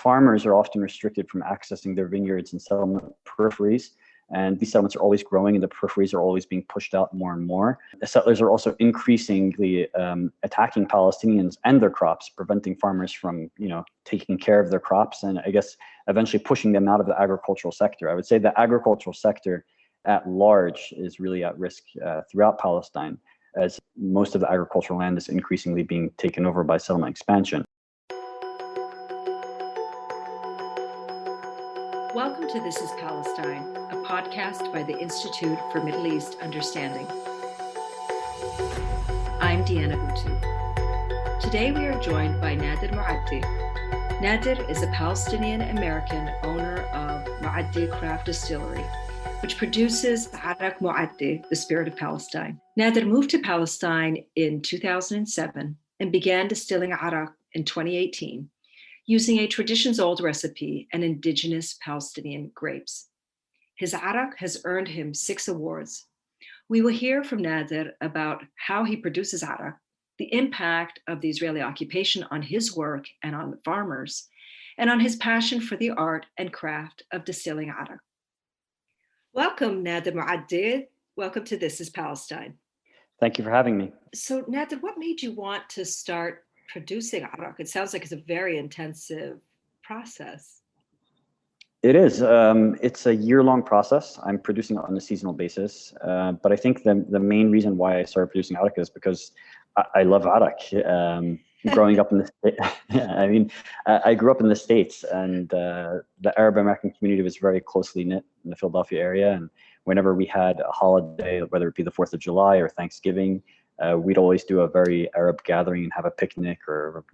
farmers are often restricted from accessing their vineyards and settlement peripheries. And these settlements are always growing and the peripheries are always being pushed out more and more. The settlers are also increasingly attacking Palestinians and their crops, preventing farmers from, taking care of their crops and I guess eventually pushing them out of the agricultural sector. I would say the agricultural sector at large is really at risk throughout Palestine, as most of the agricultural land is increasingly being taken over by settlement expansion. Welcome to This is Palestine, a podcast by the Institute for Middle East Understanding. I'm Diana Buttu. Today we are joined by Nader Muaddi. Nader is a Palestinian-American owner of Muaddi Craft Distillery, which produces Arak Muaddi, the Spirit of Palestine. Nader moved to Palestine in 2007 and began distilling Arak in 2018. Using a traditions-old recipe and indigenous Palestinian grapes. His Arak has earned him 6 awards. We will hear from Nader about how he produces Arak, the impact of the Israeli occupation on his work and on the farmers, and on his passion for the art and craft of distilling Arak. Welcome, Nader Muaddi. Welcome to This is Palestine. Thank you for having me. So, Nader, what made you want to start producing Arak? It sounds like it's a very intensive process. It is. It's a year-long process. I'm producing it on a seasonal basis. But I think the main reason why I started producing Arak is because I love Arak. Growing up in the I grew up in the States, and the Arab-American community was very closely knit in the Philadelphia area. And whenever we had a holiday, whether it be the 4th of July or Thanksgiving, we'd always do a very Arab gathering and have a picnic, or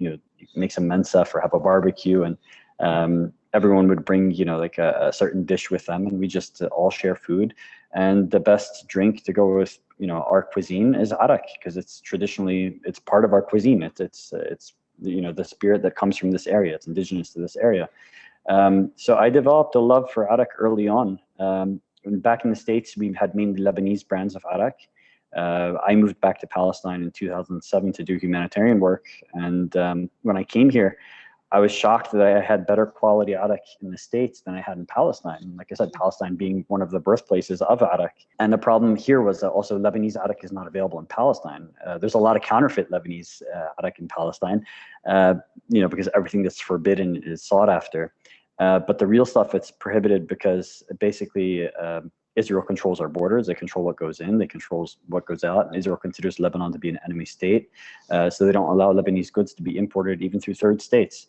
make some mensaf or have a barbecue, and everyone would bring like a certain dish with them, and we just all share food. And the best drink to go with our cuisine is Arak, because it's part of our cuisine. It's the spirit that comes from this area. It's indigenous to this area. So I developed a love for Arak early on. Back in the States, we had mainly Lebanese brands of Arak. I moved back to Palestine in 2007 to do humanitarian work. And when I came here, I was shocked that I had better quality Arak in the States than I had in Palestine. Like I said, Palestine being one of the birthplaces of Arak. And the problem here was that also Lebanese Arak is not available in Palestine. There's a lot of counterfeit Lebanese Arak in Palestine, because everything that's forbidden is sought after. But the real stuff, it's prohibited because basically, Israel controls our borders. They control what goes in. They control what goes out. And Israel considers Lebanon to be an enemy state. So they don't allow Lebanese goods to be imported even through third states.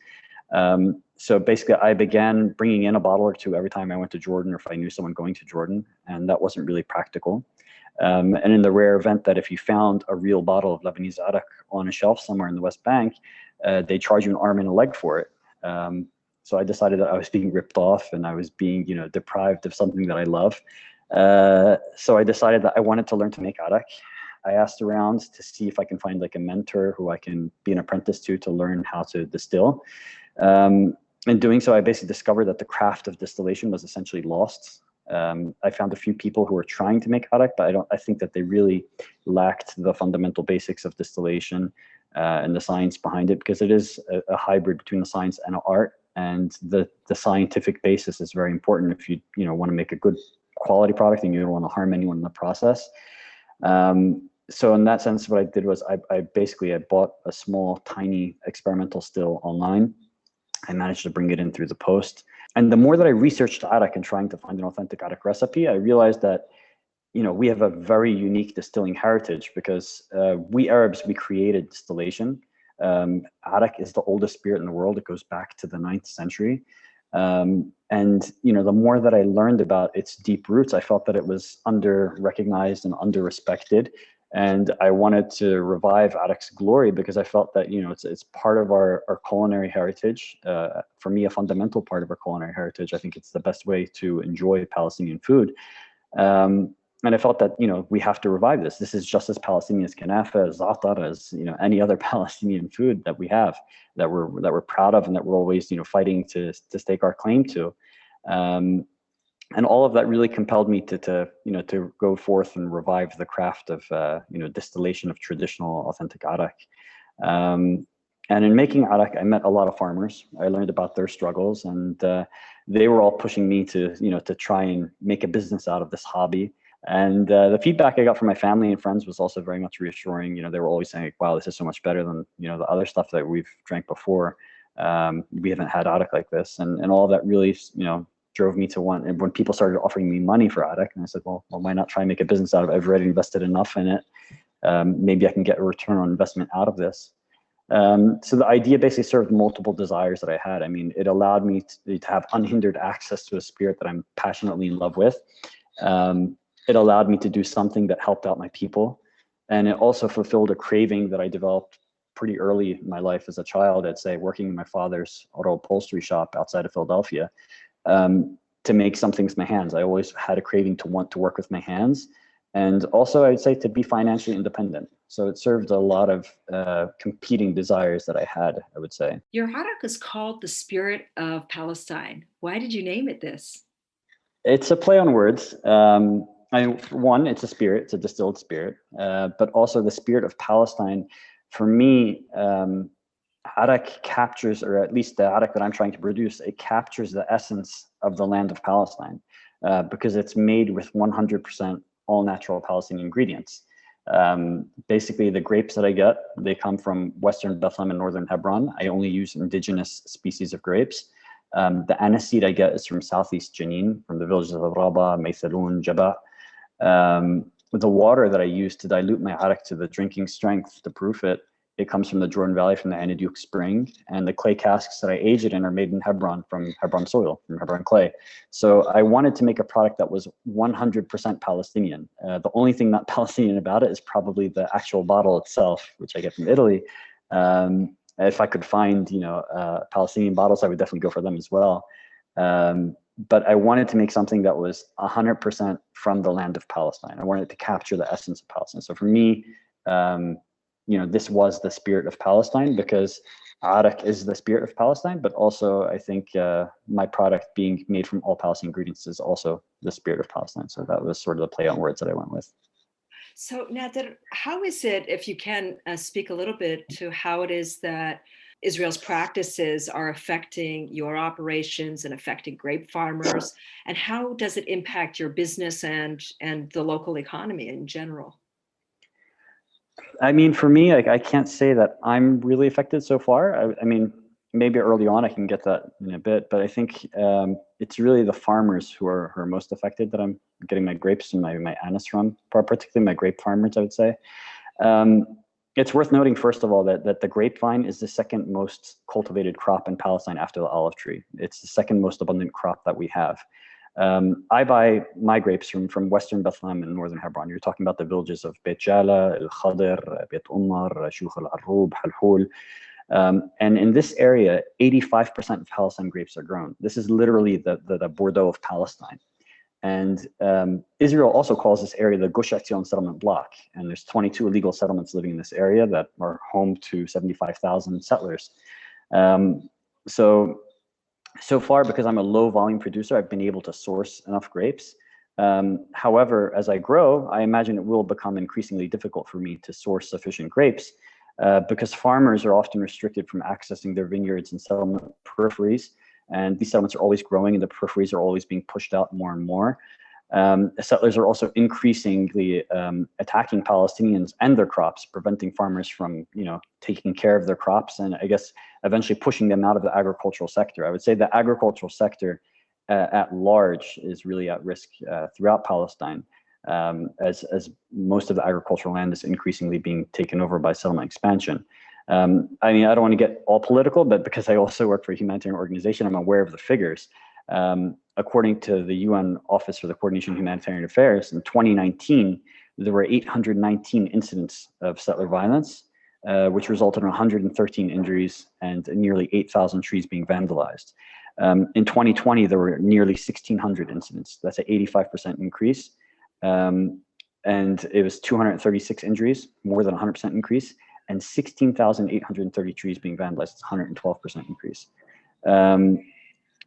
So basically, I began bringing in a bottle or two every time I went to Jordan, or if I knew someone going to Jordan. And that wasn't really practical. And in the rare event that if you found a real bottle of Lebanese Arak on a shelf somewhere in the West Bank, they charge you an arm and a leg for it. So I decided that I was being ripped off and I was being, deprived of something that I love. So I decided that I wanted to learn to make Arak. I asked around to see if I can find like a mentor who I can be an apprentice to learn how to distill. In doing so, I basically discovered that the craft of distillation was essentially lost. I found a few people who were trying to make Arak, but I think that they really lacked the fundamental basics of distillation and the science behind it, because it is a hybrid between the science and art. And the scientific basis is very important if you want to make a good quality product and you don't want to harm anyone in the process. So in that sense, what I did was I bought a small, tiny experimental still online. I managed to bring it in through the post. And the more that I researched Arak and trying to find an authentic Arak recipe, I realized that we have a very unique distilling heritage, because we Arabs, we created distillation. Arak is the oldest spirit in the world. It goes back to the 9th century. And the more that I learned about its deep roots, I felt that it was under-recognized and under-respected. And I wanted to revive Arak's glory, because I felt that, it's part of our culinary heritage. For me, a fundamental part of our culinary heritage. I think it's the best way to enjoy Palestinian food. And I felt that, we have to revive this. This is just as Palestinian as kanafa, as za'atar, as, any other Palestinian food that we have, that we're proud of, and that we're always, fighting to stake our claim to. And all of that really compelled me to go forth and revive the craft of, distillation of traditional, authentic Arak. And in making Arak, I met a lot of farmers. I learned about their struggles, and they were all pushing me to, to try and make a business out of this hobby. And the feedback I got from my family and friends was also very much reassuring. They were always saying, like, wow, this is so much better than, the other stuff that we've drank before. We haven't had Arak like this. And all of that really, drove me to want, and when people started offering me money for Arak, and I said, well, why not try and make a business out of it? I've already invested enough in it. Maybe I can get a return on investment out of this. So the idea basically served multiple desires that I had. I mean, it allowed me to have unhindered access to a spirit that I'm passionately in love with. It allowed me to do something that helped out my people. And it also fulfilled a craving that I developed pretty early in my life as a child, I'd say, working in my father's auto upholstery shop outside of Philadelphia, to make something with my hands. I always had a craving to want to work with my hands. And also, I'd say, to be financially independent. So it served a lot of competing desires that I had, I would say. Your Arak is called the Spirit of Palestine. Why did you name it this? It's a play on words. One, it's a spirit, it's a distilled spirit, but also the Spirit of Palestine. For me, Arak captures, or at least the Arak that I'm trying to produce, it captures the essence of the land of Palestine, because it's made with 100% all natural Palestinian ingredients. Basically, the grapes that I get, they come from Western Bethlehem and Northern Hebron. I only use indigenous species of grapes. The aniseed I get is from Southeast Jenin, from the villages of Raba, Maythaloon, Jaba. The water that I use to dilute my Arak to the drinking strength to proof it, it comes from the Jordan Valley, from the Anaduk Spring, and the clay casks that I age it in are made in Hebron, from Hebron soil, from Hebron clay. So I wanted to make a product that was 100% Palestinian. The only thing not Palestinian about it is probably the actual bottle itself, which I get from Italy. If I could find, Palestinian bottles, I would definitely go for them as well. But I wanted to make something that was 100% from the land of Palestine. I wanted to capture the essence of Palestine. So for me, this was the Spirit of Palestine, because Arak is the Spirit of Palestine, but also I think my product being made from all Palestinian ingredients is also the Spirit of Palestine. So that was sort of the play on words that I went with. So Nader, how is it, if you can speak a little bit to how it is that Israel's practices are affecting your operations and affecting grape farmers, and how does it impact your business and the local economy in general? I mean, for me, I can't say that I'm really affected so far. I mean, maybe early on I can get that in a bit, but I think it's really the farmers who are most affected that I'm getting my grapes and my anise from, particularly my grape farmers, I would say. It's worth noting, first of all, that the grapevine is the second most cultivated crop in Palestine after the olive tree. It's the second most abundant crop that we have. I buy my grapes from Western Bethlehem and Northern Hebron. You're talking about the villages of Beit Jala, El Khadir, Beit Umar, Shukh Al Arub, Halhul. And in this area, 85% of Palestine grapes are grown. This is literally the Bordeaux of Palestine. And Israel also calls this area the Gush Etzion settlement block. And there's 22 illegal settlements living in this area that are home to 75,000 settlers. So far, because I'm a low volume producer, I've been able to source enough grapes. However, as I grow, I imagine it will become increasingly difficult for me to source sufficient grapes, because farmers are often restricted from accessing their vineyards and settlement peripheries. And these settlements are always growing, and the peripheries are always being pushed out more and more. Settlers are also increasingly attacking Palestinians and their crops, preventing farmers from, taking care of their crops, and I guess eventually pushing them out of the agricultural sector. I would say the agricultural sector at large is really at risk throughout Palestine, as most of the agricultural land is increasingly being taken over by settlement expansion. I mean, I don't want to get all political, but because I also work for a humanitarian organization, I'm aware of the figures. According to the UN Office for the Coordination of Humanitarian Affairs, in 2019, there were 819 incidents of settler violence, which resulted in 113 injuries and nearly 8,000 trees being vandalized. In 2020, there were nearly 1,600 incidents. That's an 85% increase. And it was 236 injuries, more than 100% increase, and 16,830 trees being vandalized. It's 112% increase.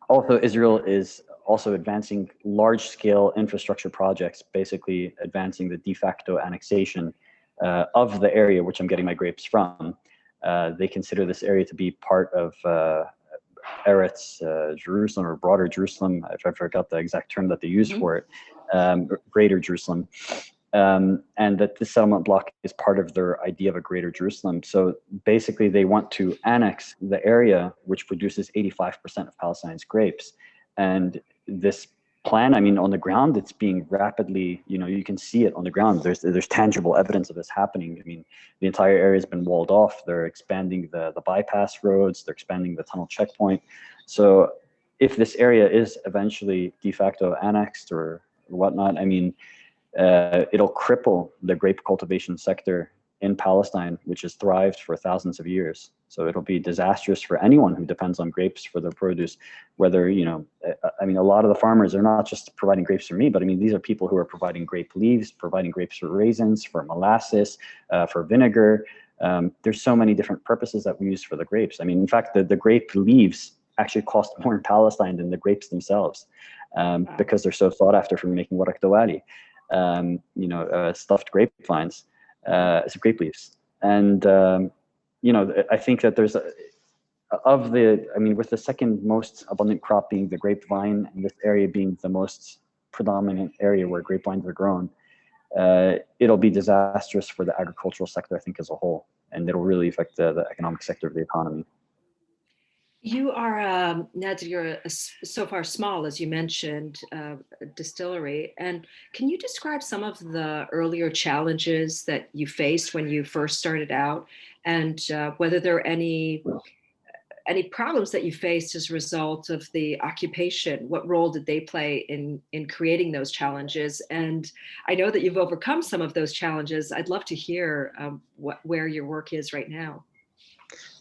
Also, Israel is also advancing large-scale infrastructure projects, basically advancing the de facto annexation of the area which I'm getting my grapes from. They consider this area to be part of Eretz Jerusalem, or broader Jerusalem. I forgot the exact term that they use for it, Greater Jerusalem. And that this settlement block is part of their idea of a Greater Jerusalem. So basically they want to annex the area which produces 85% of Palestine's grapes. And this plan, I mean, on the ground, it's being rapidly, you can see it on the ground. There's tangible evidence of this happening. I mean, the entire area has been walled off. They're expanding the bypass roads. They're expanding the tunnel checkpoint. So if this area is eventually de facto annexed or whatnot, I mean, it'll cripple the grape cultivation sector in Palestine, which has thrived for thousands of years. So it'll be disastrous for anyone who depends on grapes for their produce. Whether, I mean, a lot of the farmers are not just providing grapes for me, but I mean, these are people who are providing grape leaves, providing grapes for raisins, for molasses, for vinegar. There's so many different purposes that we use for the grapes. I mean, in fact, the grape leaves actually cost more in Palestine than the grapes themselves, because they're so sought after for making Arak Muaddi, stuffed grapevines, grape leaves. And, I think that there's with the second most abundant crop being the grapevine, and this area being the most predominant area where grapevines are grown, it'll be disastrous for the agricultural sector, I think, as a whole, and it'll really affect the economic sector of the economy. You are, Nader, you're so far small, as you mentioned, distillery. And can you describe some of the earlier challenges that you faced when you first started out, and whether there are any problems that you faced as a result of the occupation? What role did they play in creating those challenges? And I know that you've overcome some of those challenges. I'd love to hear where your work is right now.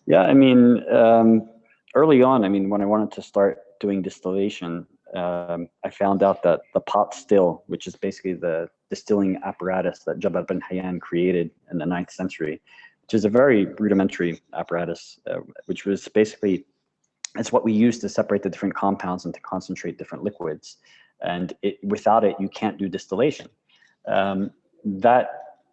Yeah, I mean, early on, I mean, when I wanted to start doing distillation, I found out that the pot still, which is basically the distilling apparatus that Jabal bin Hayyan created in the 9th century, which is a very rudimentary apparatus, which was basically, it's what we use to separate the different compounds and to concentrate different liquids. And without it, you can't do distillation. That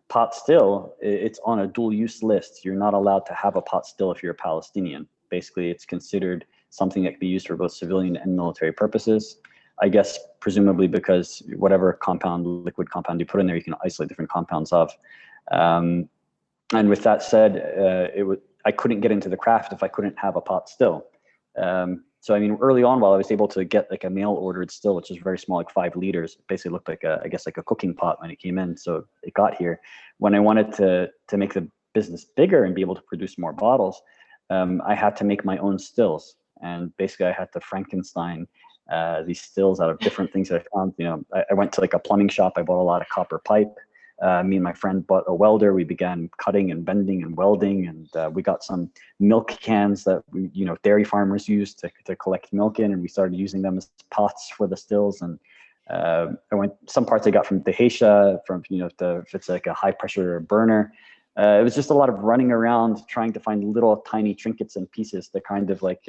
pot still, it's on a dual use list. You're not allowed to have a pot still if you're a Palestinian. Basically, it's considered something that can be used for both civilian and military purposes. I guess presumably because whatever liquid compound you put in there, you can isolate different compounds of. And with that said, I couldn't get into the craft if I couldn't have a pot still. So I mean, early on, while I was able to get like a mail-ordered still, which is very small, like 5 liters, it basically looked like I guess like a cooking pot when it came in. So it got here. When I wanted to make the business bigger and be able to produce more bottles, I had to make my own stills, and basically I had to Frankenstein these stills out of different things that I found. I went to like a plumbing shop. I bought a lot of copper pipe. Me and my friend bought a welder. We began cutting and bending and welding, and we got some milk cans that dairy farmers use to collect milk in, and we started using them as pots for the stills. And some parts I got from Dehesha, if it's like a high pressure burner. It was just a lot of running around trying to find little tiny trinkets and pieces that kind of like,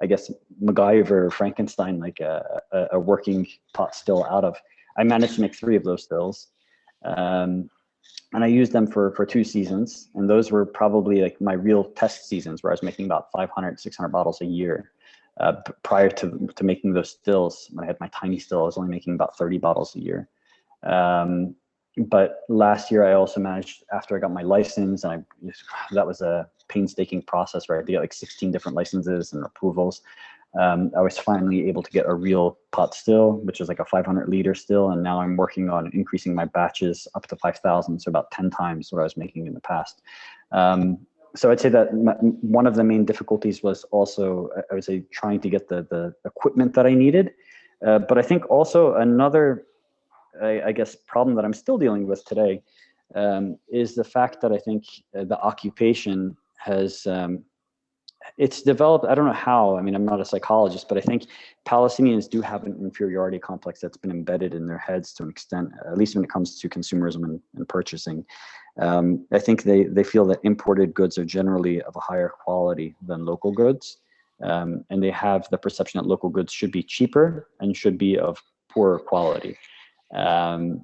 I guess, MacGyver or Frankenstein, like a working pot still out of. I managed to make 3 of those stills. And I used them for 2 seasons. And those were probably like my real test seasons, where I was making about 500, 600 bottles a year. Prior to making those stills, when I had my tiny still, I was only making about 30 bottles a year. But last year I also managed, after I got my license, and that was a painstaking process, right? I had to get like 16 different licenses and approvals. I was finally able to get a real pot still, which is like a 500 liter still. And now I'm working on increasing my batches up to 5,000. So about 10 times what I was making in the past. So I'd say that one of the main difficulties was also, I would say, trying to get the equipment that I needed. But I think also another, I guess, problem that I'm still dealing with today is the fact that I think the occupation has, it's developed, I don't know how, I mean, I'm not a psychologist, but I think Palestinians do have an inferiority complex that's been embedded in their heads to an extent, at least when it comes to consumerism and purchasing. I think they feel that imported goods are generally of a higher quality than local goods. And they have the perception that local goods should be cheaper and should be of poorer quality. And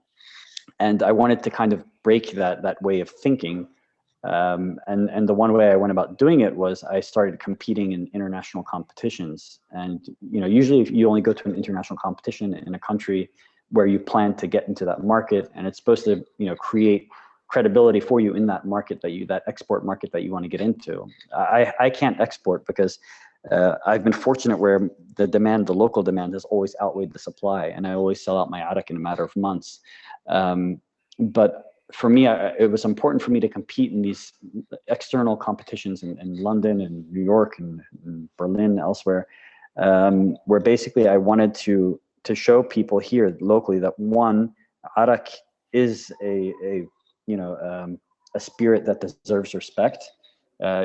I wanted to kind of break that way of thinking And the one way I went about doing it was I started competing in international competitions. And usually if you only go to an international competition in a country where you plan to get into that market, and it's supposed to create credibility for you in that market, that export market that you want to get into. I can't export because I've been fortunate where the local demand has always outweighed the supply, and I always sell out my Arak in a matter of months. But for me, it was important for me to compete in these external competitions in London and New York and Berlin, elsewhere, where basically I wanted to show people here locally that one, Arak is a spirit that deserves respect.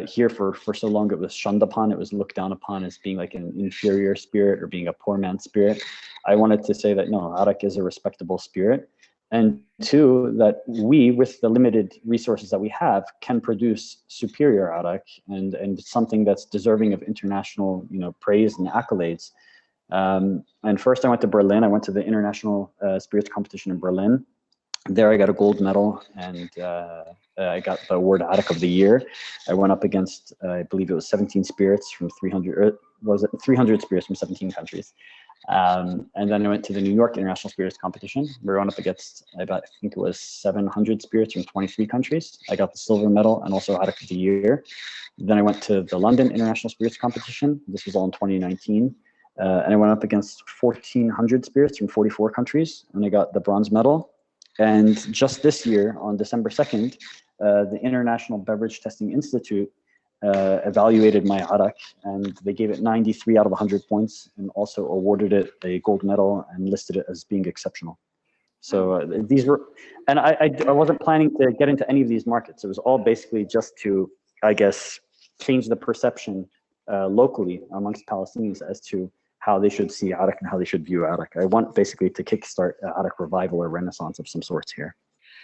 Here for so long it was shunned upon, it was looked down upon as being like an inferior spirit or being a poor man's spirit. I wanted to say that no, Arak is a respectable spirit. And two, that we, with the limited resources that we have, can produce superior Arak and something that's deserving of international praise and accolades. And first I went to Berlin. I went to the International Spirits Competition in Berlin. There I got a gold medal, and I got the award Arak of the Year. I went up against, I believe it was 17 spirits from 300, or was it 300 spirits from 17 countries. And then I went to the New York International Spirits Competition. We went up against about, I think it was 700 spirits from 23 countries. I got the silver medal and also Arak of the Year. Then I went to the London International Spirits Competition. This was all in 2019. And I went up against 1,400 spirits from 44 countries, and I got the bronze medal. And just this year, on December 2nd, the International Beverage Testing Institute evaluated my Arak, and they gave it 93 out of 100 points, and also awarded it a gold medal and listed it as being exceptional. So these were, and I wasn't planning to get into any of these markets. It was all basically just to, I guess, change the perception locally amongst Palestinians as to how they should see Arak and how they should view Arak. I want basically to kickstart Arak revival or renaissance of some sorts here.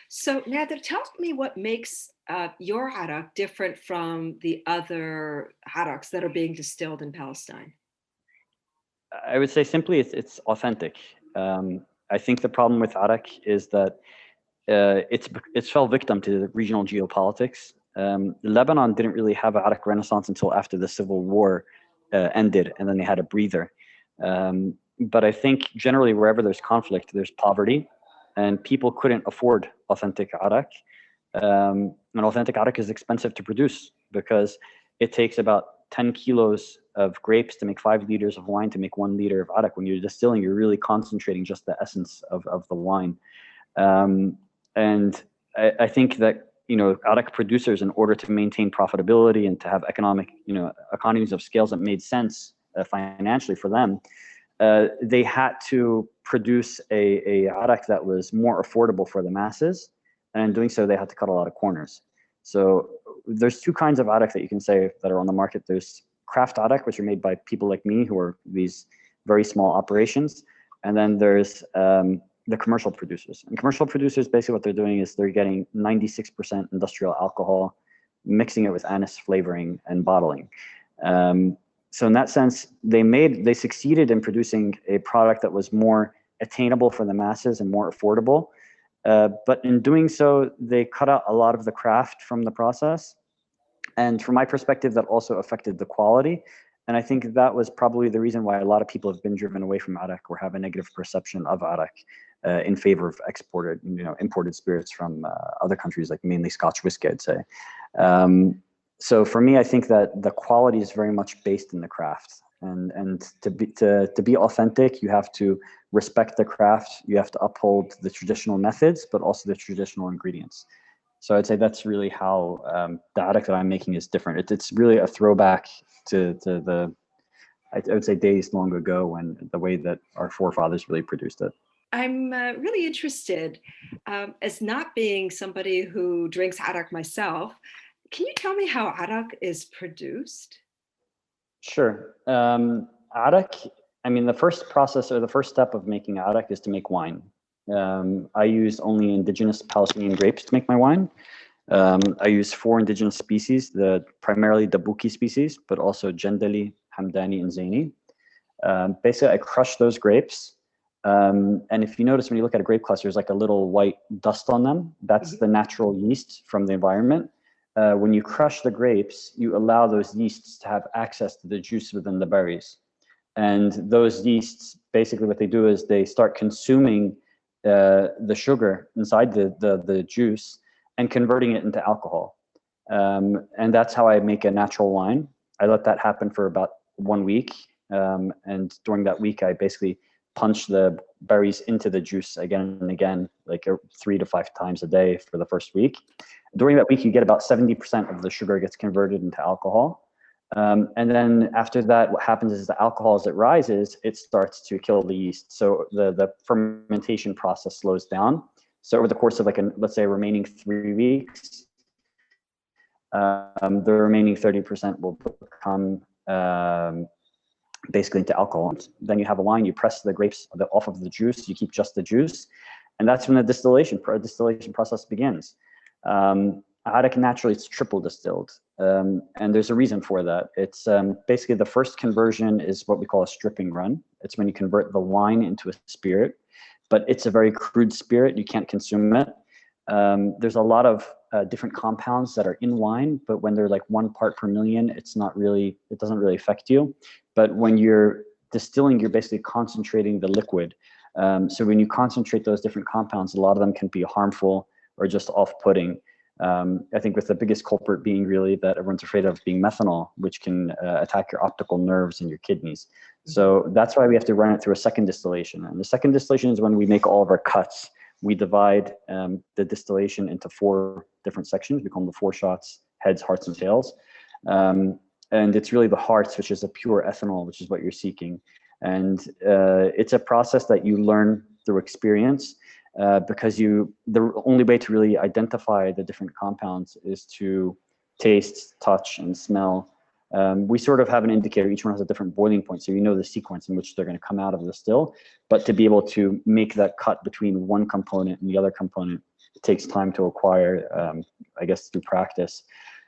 So Nader, tell me what makes your Arak different from the other Araks that are being distilled in Palestine. I would say simply it's authentic. I think the problem with Arak is that it's fell victim to the regional geopolitics. Lebanon didn't really have an Arak renaissance until after the civil war ended, and then they had a breather. But I think generally wherever there's conflict, there's poverty, and people couldn't afford authentic Arak. And authentic Arak is expensive to produce because it takes about 10 kilos of grapes to make 5 liters of wine to make 1 liter of Arak. When you're distilling, you're really concentrating just the essence of the wine. And I think that Arak producers, in order to maintain profitability and to have economic economies of scales that made sense financially for them, they had to produce a Arak that was more affordable for the masses, and in doing so they had to cut a lot of corners. So there's two kinds of Arak that you can say that are on the market. There's craft Arak, which are made by people like me who are these very small operations, and then there's the commercial producers. And commercial producers, basically what they're doing is they're getting 96% industrial alcohol, mixing it with anise flavoring and bottling. So in that sense, they succeeded in producing a product that was more attainable for the masses and more affordable. But in doing so, they cut out a lot of the craft from the process. And from my perspective, that also affected the quality. And I think that was probably the reason why a lot of people have been driven away from Arak or have a negative perception of Arak in favor of imported spirits from other countries, like mainly Scotch whiskey, I'd say. So for me, I think that the quality is very much based in the craft. And to be authentic, you have to respect the craft. You have to uphold the traditional methods, but also the traditional ingredients. So I'd say that's really how the Arak that I'm making is different. It's really a throwback to the, I would say, days long ago, when the way that our forefathers really produced it. I'm really interested, as not being somebody who drinks Arak myself, can you tell me how Arak is produced? Sure. Arak, I mean, the first process or the first step of making Arak is to make wine. I use only indigenous Palestinian grapes to make my wine. I use 4 indigenous species, primarily the Buki species, but also Jendali, Hamdani, and Zaini. Basically, I crush those grapes. And if you notice, when you look at a grape cluster, there's like a little white dust on them. That's the natural yeast from the environment. when you crush the grapes, you allow those yeasts to have access to the juice within the berries. And those yeasts, basically what they do is they start consuming the sugar inside the juice and converting it into alcohol. And that's how I make a natural wine. I let that happen for about 1 week. And during that week, I basically punch the berries into the juice again and again, like 3 to 5 times a day for the first week. During that week, you get about 70% of the sugar gets converted into alcohol. And then after that, what happens is the alcohol, as it rises, it starts to kill the yeast. So the fermentation process slows down. So over the course of let's say remaining 3 weeks, the remaining 30% will become basically into alcohol. Then you have a wine, you press the grapes off of the juice, you keep just the juice. And that's when the distillation process begins. Arak naturally, it's triple distilled. And there's a reason for that. It's basically the first conversion is what we call a stripping run. It's when you convert the wine into a spirit, but it's a very crude spirit. You can't consume it. There's a lot of different compounds that are in wine, but when they're like 1 part per million, it doesn't really affect you. But when you're distilling, you're basically concentrating the liquid. So when you concentrate those different compounds, a lot of them can be harmful or just off-putting. I think with the biggest culprit being really that everyone's afraid of being methanol, which can attack your optical nerves and your kidneys. So that's why we have to run it through a second distillation. And the second distillation is when we make all of our cuts. We divide the distillation into 4 different sections. We call them the 4 shots: heads, hearts, and tails. And it's really the hearts, which is a pure ethanol, which is what you're seeking. And it's a process that you learn through experience. Because the only way to really identify the different compounds is to taste, touch, and smell. We sort of have an indicator. Each one has a different boiling point, so you know the sequence in which they're going to come out of the still. But to be able to make that cut between one component and the other component, it takes time to acquire, I guess, through practice.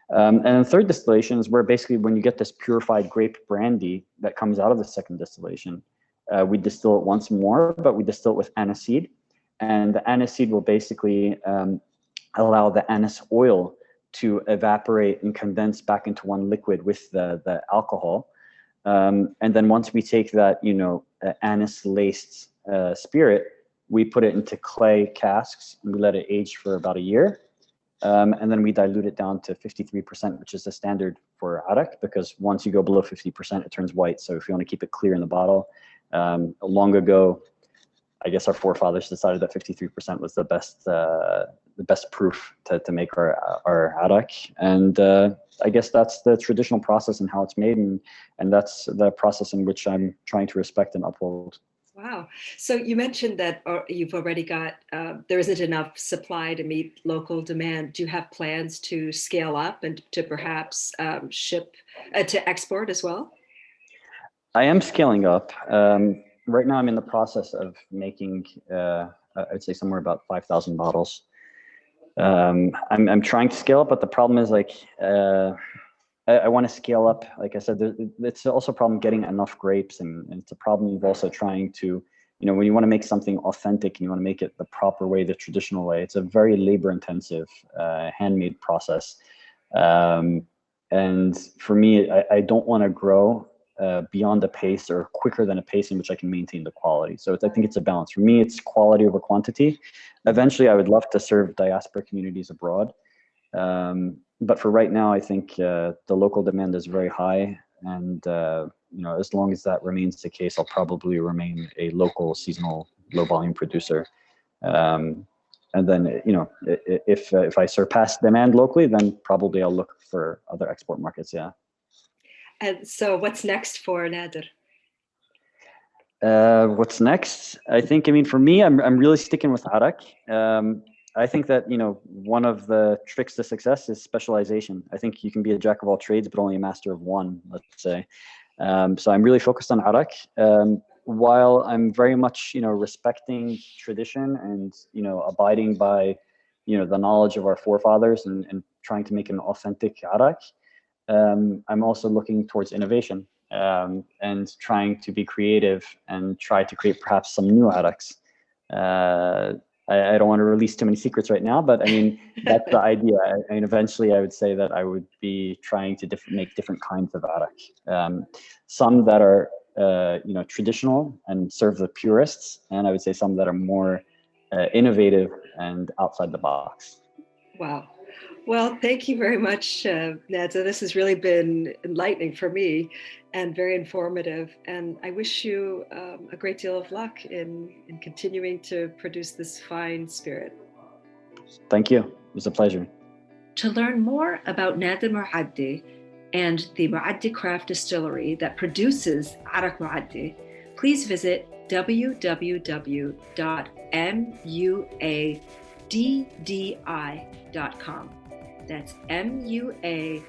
And then third distillation is where basically when you get this purified grape brandy that comes out of the second distillation, we distill it once more, but we distill it with aniseed. And the aniseed will basically allow the anise oil to evaporate and condense back into one liquid with the alcohol. And then once we take that, anise-laced spirit, we put it into clay casks and we let it age for about a year. And then we dilute it down to 53%, which is the standard for Arak, because once you go below 50%, it turns white. So if you want to keep it clear in the bottle, long ago, I guess our forefathers decided that 53% was the best proof to make our Arak. And I guess that's the traditional process and how it's made, and that's the process in which I'm trying to respect and uphold. Wow. So you mentioned that you've already got, there isn't enough supply to meet local demand. Do you have plans to scale up and to perhaps ship, to export as well? I am scaling up. Right now I'm in the process of making, I'd say somewhere about 5,000 bottles. I'm trying to scale up, but the problem is I want to scale up. Like I said, it's also a problem getting enough grapes, and it's a problem of also trying to, when you want to make something authentic and you want to make it the proper way, the traditional way, it's a very labor-intensive, handmade process. And for me, I don't want to grow beyond a pace or quicker than a pace in which I can maintain the quality. So I think it's a balance. For me, it's quality over quantity. Eventually, I would love to serve diaspora communities abroad. But for right now, I think the local demand is very high. And as long as that remains the case, I'll probably remain a local, seasonal, low-volume producer. And then, if I surpass demand locally, then probably I'll look for other export markets, yeah. And so what's next for Nader? What's next? I think, for me, I'm really sticking with Arak. I think that, one of the tricks to success is specialization. I think you can be a jack of all trades, but only a master of one, let's say. So I'm really focused on Arak. While I'm very much, respecting tradition and, abiding by, the knowledge of our forefathers and trying to make an authentic Arak, I'm also looking towards innovation and trying to be creative and try to create perhaps some new Araks. I don't want to release too many secrets right now, but I mean, that's the idea. I mean, eventually I would say that I would be trying to make different kinds of arak. Some that are, traditional and serve the purists, and I would say some that are more innovative and outside the box. Wow. Well, thank you very much, Nader. This has really been enlightening for me and very informative. And I wish you a great deal of luck in continuing to produce this fine spirit. Thank you. It was a pleasure. To learn more about Nader Muaddi and the Muaddi Craft Distillery that produces Arak Muaddi, please visit www.muaddi.com. That's muaddi.com.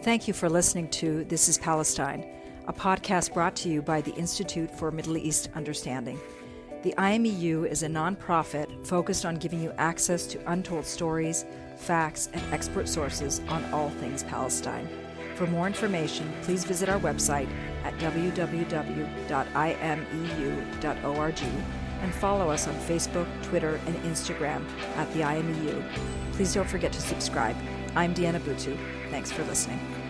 Thank you for listening to This is Palestine, a podcast brought to you by the Institute for Middle East Understanding. The IMEU is a nonprofit focused on giving you access to untold stories, facts, and expert sources on all things Palestine. For more information, please visit our website at www.imeu.org and follow us on Facebook, Twitter, and Instagram at the IMEU. Please don't forget to subscribe. I'm Diana Buttu. Thanks for listening.